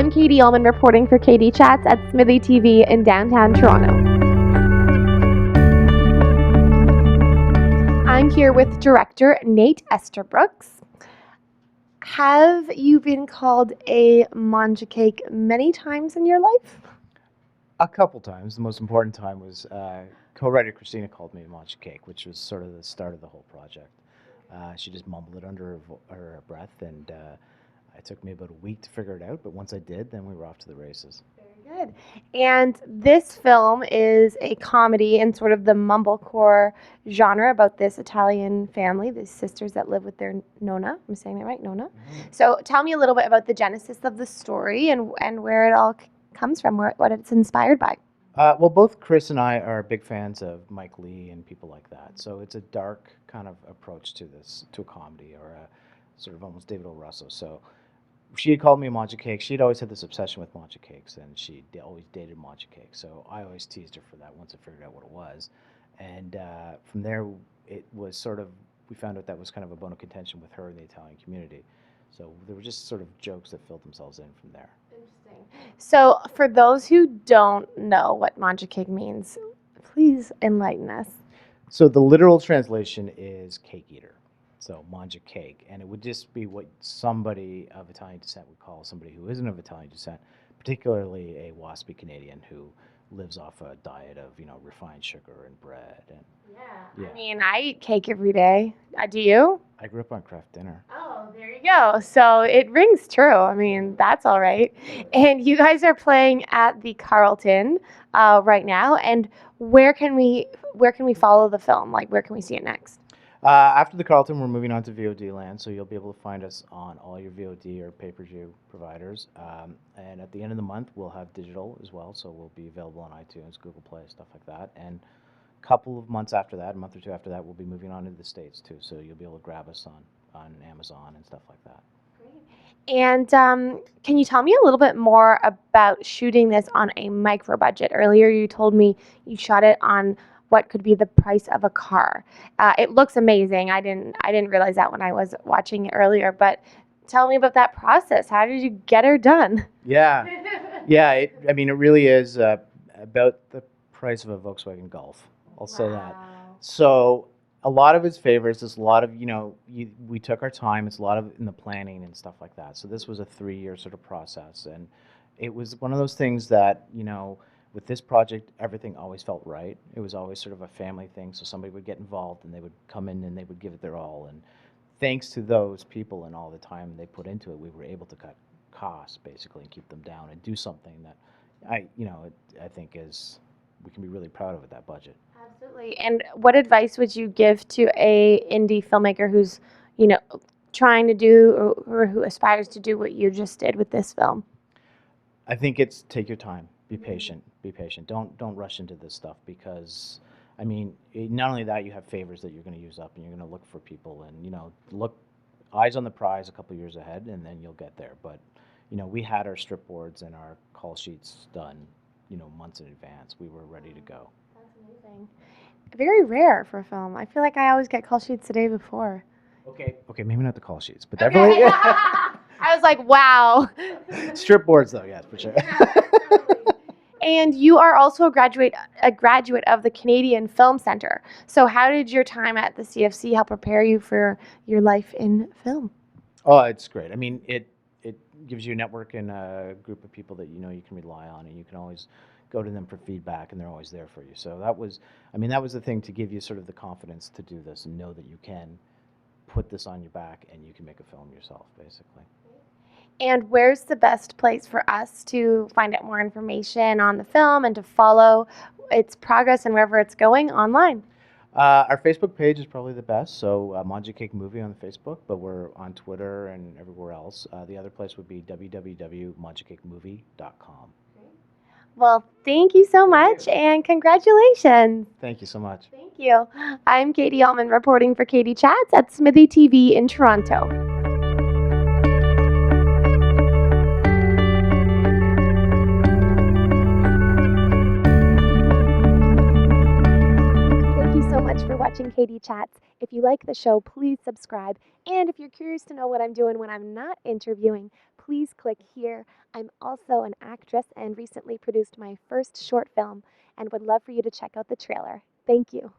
I'm Katie Uhlmann reporting for Katie Chats at SMITHEE TV in downtown Toronto. I'm here with Director Nathan Estabrooks. Have you been called a Mangiacake many times in your life? A couple times. The most important time was co-writer Christina called me a Mangiacake, which was sort of the start of the whole project. She just mumbled it under her breath, and it took me about a week to figure it out, but once I did, then we were off to the races. Very good. And this film is a comedy in sort of the mumblecore genre about this Italian family, these sisters that live with their Nonna. I'm saying that right, Nonna? Mm-hmm. So tell me a little bit about the genesis of the story and where it all comes from, what it's inspired by. Well, both Chris and I are big fans of Mike Lee and people like that, so it's a dark kind of approach to this, to a comedy, or a sort of almost David O. Russell. So she had called me a Mangiacake. She'd always had this obsession with Mangiacakes, and she always dated Mangiacake. So I always teased her for that once I figured out what it was. And from there, it was sort of, we found out that was kind of a bone of contention with her in the Italian community. So there were just sort of jokes that filled themselves in from there. Interesting. So for those who don't know what Mangiacake means, please enlighten us. So the literal translation is cake eater. So Mangiacake, and it would just be what somebody of Italian descent would call somebody who isn't of Italian descent, particularly a waspy Canadian who lives off a diet of, refined sugar and bread. And yeah. I mean, I eat cake every day. Do you? I grew up on Kraft Dinner. Oh, there you go. So it rings true. I mean, that's all right. And you guys are playing at the Carlton right now. And where can we follow the film? Like, where can we see it next? After the Carlton, we're moving on to VOD land, so you'll be able to find us on all your VOD or pay-per-view providers. And at the end of the month, we'll have digital as well, so we'll be available on iTunes, Google Play, stuff like that. And a couple of months after that, a month or two after that, we'll be moving on into the States too, so you'll be able to grab us on Amazon and stuff like that. Great. And can you tell me a little bit more about shooting this on a micro budget? Earlier, you told me you shot it on what could be the price of a car. It looks amazing. I didn't realize that when I was watching it earlier, but tell me about that process. How did you get her done? Yeah. It really is about the price of a Volkswagen Golf. I'll say that. So a lot of his favors, there's a lot of, we took our time. It's a lot of in the planning and stuff like that. So this was a 3-year sort of process. And it was one of those things that, with this project, everything always felt right. It was always sort of a family thing, so somebody would get involved and they would come in and they would give it their all. And thanks to those people and all the time they put into it, we were able to cut costs basically and keep them down and do something that I think we can be really proud of at that budget. Absolutely. And what advice would you give to a indie filmmaker who's, trying to do or who aspires to do what you just did with this film? I think it's take your time. Be patient. Be patient. Don't rush into this stuff because, not only that, you have favors that you're going to use up and you're going to look for people and, look eyes on the prize a couple years ahead and then you'll get there. But, we had our strip boards and our call sheets done, months in advance. We were ready to go. That's amazing. Very rare for a film. I feel like I always get call sheets the day before. Okay, maybe not the call sheets, but definitely. Okay. I was like, wow. Strip boards though, yes, for sure. And you are also a graduate of the Canadian Film Centre. So how did your time at the CFC help prepare you for your life in film? Oh, it's great. It gives you a network and a group of people that you can rely on, and you can always go to them for feedback, and they're always there for you. So that was the thing to give you sort of the confidence to do this and know that you can put this on your back and you can make a film yourself, basically. And where's the best place for us to find out more information on the film and to follow its progress and wherever it's going online? Our Facebook page is probably the best, so Mangiacake Movie on Facebook, but we're on Twitter and everywhere else. The other place would be www.mangiacakemovie.com. Well, thank you so much, and congratulations. Thank you so much. Thank you. I'm Katie Uhlmann reporting for Katie Chats at SMITHEE TV in Toronto. For watching Katie Chats. If you like the show, please subscribe. And if you're curious to know what I'm doing when I'm not interviewing, please click here. I'm also an actress and recently produced my first short film and would love for you to check out the trailer. Thank you.